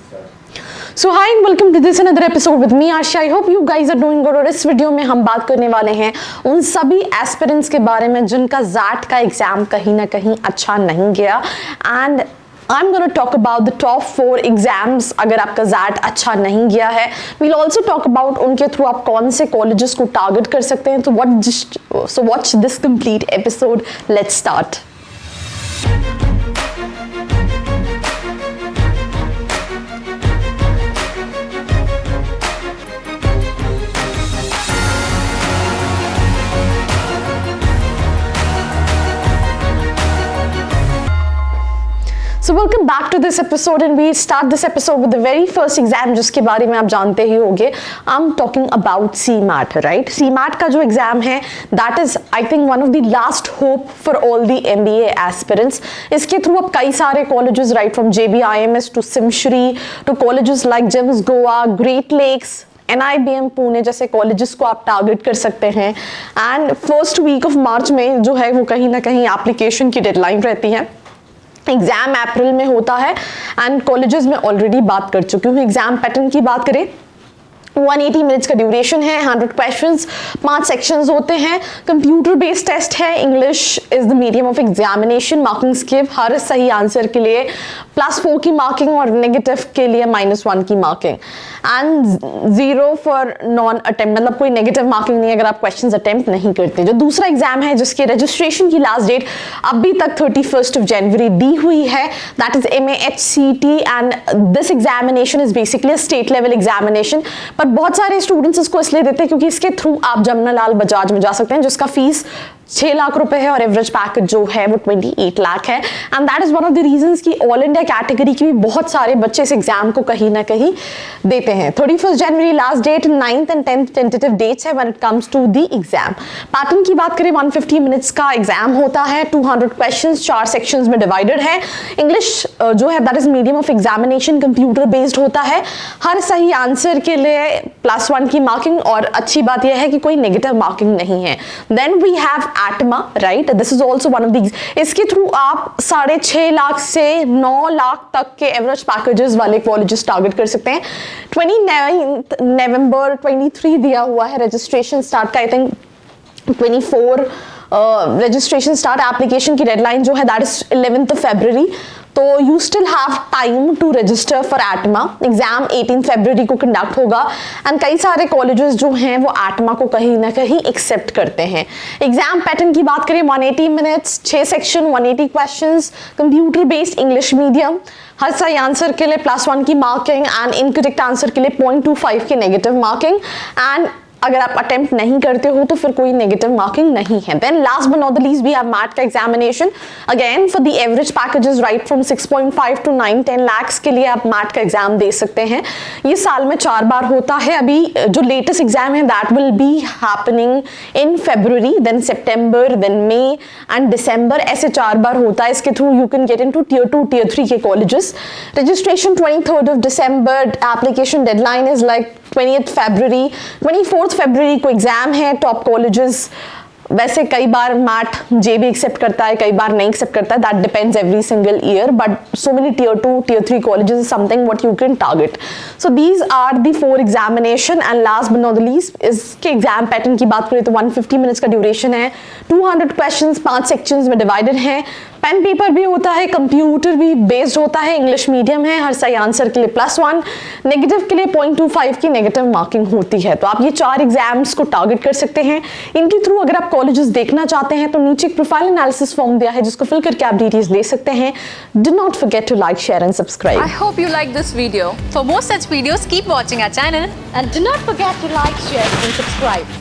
So hi and welcome to this another episode with me Asha. I hope you guys are doing good. और इस video में हम बात करने वाले हैं उन सभी एस्पिरेंट्स के बारे में जिनका ज़ैट का एग्जाम कहीं ना कहीं अच्छा नहीं गया and I'm going to talk about the top 4 exams अगर आपका ज़ैट अच्छा नहीं गया है. We'll also talk about उनके थ्रू आप कौन से कॉलेजेस को टारगेट कर सकते हैं. So watch this complete episode. Let's start. So welcome back to this episode and we start this episode with the very first exam जिसके बारे में आप जानते ही होंगे. I'm talking about CMAT, right? CMAT का जो एग्जाम है that is I think one of the last hope for all the MBA aspirants. इसके थ्रू आप कई सारे colleges right from JBIMS to Simshri to colleges like GEMS Goa, Great Lakes, NIBM Pune जैसे colleges को आप target कर सकते हैं. And first week of March में जो है वो कहीं ना कहीं एप्लीकेशन की डेडलाइन रहती है. एग्जाम अप्रैल में होता है एंड कॉलेजेस में ऑलरेडी बात कर चुकी हूँ. एग्जाम पैटर्न की बात करें 180 मिनट्स का ड्यूरेशन है, 100 क्वेश्चंस, 5 सेक्शंस होते हैं, कंप्यूटर बेस्ड टेस्ट है, English is the medium of examination, marking scheme हर सही आंसर के लिए +4 की मार्किंग और नेगेटिव के लिए -1 की marking and 0 for non attempt, मतलब कोई नेगेटिव मार्किंग नहीं अगर आप क्वेश्चंस अटेम्प्ट नहीं करते. जो दूसरा एग्जाम है जिसके रजिस्ट्रेशन की लास्ट डेट अभी तक 31 जनवरी दी हुई है, that is MAHCT and this examination is basically a state level examination. बहुत सारे स्टूडेंट्स इसको इसलिए देते हैं क्योंकि इसके थ्रू आप जमनालाल बजाज में जा सकते हैं जिसका फीस 6 लाख रुपए है और एवरेज पैकेज जो है वो 28 लाख है. And that is one of the reasons कि ऑल इंडिया कैटेगरी की भी बहुत सारे बच्चे इस एग्जाम को कहीं ना कहीं देते हैं. 31 जनवरी last date, 9th and 10th tentative dates है when it comes to the exam. Pattern की बात करें 150 मिनट्स का एग्जाम होता है, 200 क्वेश्चंस 4 सेक्शंस में डिवाइडेड है. इंग्लिश जो है that is medium of examination, computer based होता है, हर सही आंसर के लिए +1 की मार्किंग और अच्छी बात यह है कि कोई नेगेटिव मार्किंग नहीं है. Then we have ATMA, right? This is also one of these. इसके थ्रू आप 6.5 लाख से 9 लाख तक के एवरेज पैकेजेस वाले कॉलेजेस टारगेट कर सकते हैं. 29 नवंबर 23 दिया हुआ है रजिस्ट्रेशन स्टार्ट का. I think 24 registration start. Application की डेडलाइन जो है दैट इज 11th February. तो you still have time to register for ATMA. Exam 18 फरवरी को कंडक्ट होगा एंड कई सारे कॉलेजेस जो हैं वो ATMA को कहीं ना कहीं एक्सेप्ट करते हैं. एग्जाम पैटर्न की बात करें 180 minutes, 6 section, 180 questions, computer based, English medium, हर सही आंसर के लिए +1 की मार्किंग एंड इनकरेक्ट आंसर के लिए 0.25 की नेगेटिव मार्किंग. एंड अगर आप अटेम्प्ट नहीं करते हो तो फिर कोई नेगेटिव मार्किंग नहीं है. Then last but not the least we have MAT का examination. Again for the average packages right from 6.5 to 9-10 lakhs के लिए आप मैट का एग्जाम दे सकते हैं. ये साल में 4 बार होता है. अभी जो लेटेस्ट एग्जाम है that will be happening in February, then September, then May and December. ऐसे 4 बार होता है. इसके through you can get into Tier 2, Tier 3 के colleges. Registration 23rd December, application deadline is like 20th February. 24th February को exam है. Top colleges वैसे कई बार मैट JB एक्सेप्ट करता है, कई बार नहीं एक्सेप्ट करता है. That depends every single year but so many Tier 2, Tier 3 colleges is something what you can target. So these are the 4 examination and last but not the least इसके exam pattern की बात करें तो 150 minutes का duration है, 200 questions 5 sections में divided है, pen paper भी होता है, कंप्यूटर भी बेस्ड होता है, इंग्लिश मीडियम है, हर सही आंसर के लिए +1, नेगेटिव के लिए 0.25 की नेगेटिव मार्किंग होती है. तो आप ये 4 एग्जाम्स को टारगेट कर सकते हैं. इनके थ्रू अगर आप कॉलेजेस देखना चाहते हैं तो नीचे एक प्रोफाइल एनालिसिस फॉर्म दिया है जिसको फिल करके आप डिटेल्स ले सकते हैं. Do not forget to like, share and subscribe. I hope you like this video. For more such videos, keep watching our channel And do not forget to like, share and subscribe.